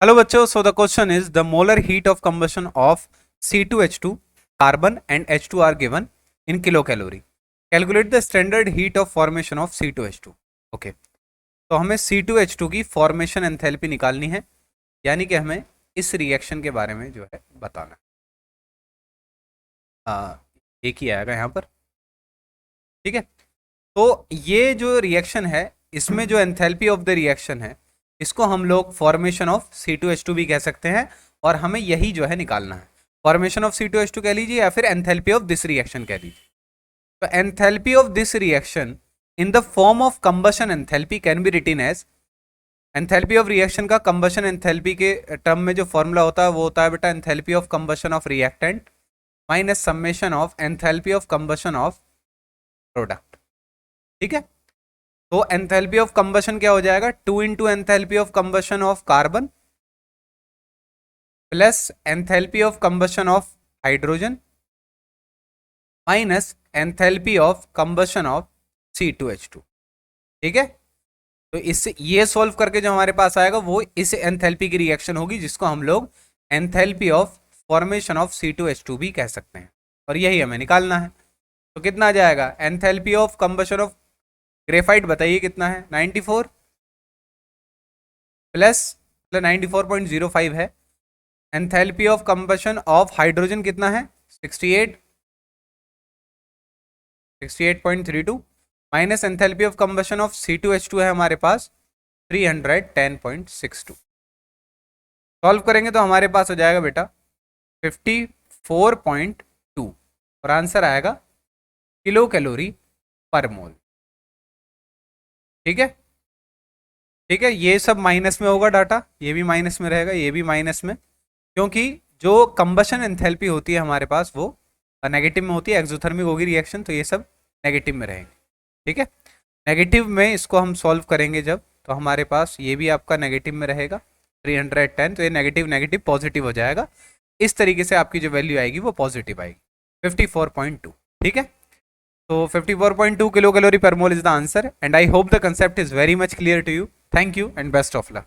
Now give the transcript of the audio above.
Hello बच्चों, so the question is the molar heat of combustion of C2H2 carbon and H2 are given in kilo calorie. Calculate the standard heat of formation of C2H2। Okay, तो हमें C2H2 की formation enthalpy निकालनी है, यानी कि हमें इस reaction के बारे में जो है बताना है। एक ही आएगा यहाँ पर, ठीक है। तो ये जो रिएक्शन है, इसमें जो एंथैल्पी ऑफ द रिएक्शन है, इसको हम लोग फॉर्मेशन ऑफ C2H2 भी कह सकते हैं, और हमें यही जो है निकालना है। फॉर्मेशन ऑफ C2H2 कह लीजिए या फिर एंथैल्पी ऑफ दिस रिएक्शन कह लीजिए। तो enthalpy of this reaction in the form of combustion enthalpy can be written as, enthalpy of reaction का कंबशन एंथैल्पी के टर्म में जो फॉर्मूला होता है वो होता है बेटा enthalpy of combustion of reactant minus summation of enthalpy of combustion of product, ठीक है। तो एंथैल्पी ऑफ कंबशन क्या हो जाएगा, 2 into enthalpy of combustion of carbon plus enthalpy of combustion of hydrogen minus enthalpy of combustion of C2H2, ठीक है। तो इससे ये सॉल्व करके जो हमारे पास आएगा वो इस एंथैल्पी की रिएक्शन होगी, जिसको हम लोग enthalpy of formation of C2H2 भी कह सकते हैं, और यही हमें निकालना है। तो कितना आ जाएगा, enthalpy of combustion of graphite बताइए कितना है, 94 प्लस 94.05 है। Enthalpy of combustion of hydrogen कितना है, 68.32 minus enthalpy of combustion of C2H2 है हमारे पास 310.62। सॉल्व करेंगे तो हमारे पास हो जाएगा बेटा 54.2, और आंसर आएगा किलो कैलोरी पर मोल, ठीक है। ठीक है, ये सब माइनस में होगा डाटा, ये भी माइनस में रहेगा, ये भी माइनस में, क्योंकि जो कंबशन एंथैल्पी होती है हमारे पास वो नेगेटिव में होती है, एक्सोथर्मिक होगी रिएक्शन, तो ये सब नेगेटिव में रहेंगे, ठीक है। नेगेटिव में इसको हम सॉल्व करेंगे जब, तो हमारे पास ये भी आपका नेगेटिव में रहेगा 310, तो ये नेगेटिव नेगेटिव पॉजिटिव हो जाएगा। इस तरीके से आपकी जो वैल्यू आएगी वो पॉजिटिव आएगी 54.2, ठीक है। तो 54.2 kilo calorie per mole is the answer, and I hope the concept is very much clear to you. Thank you and best of luck.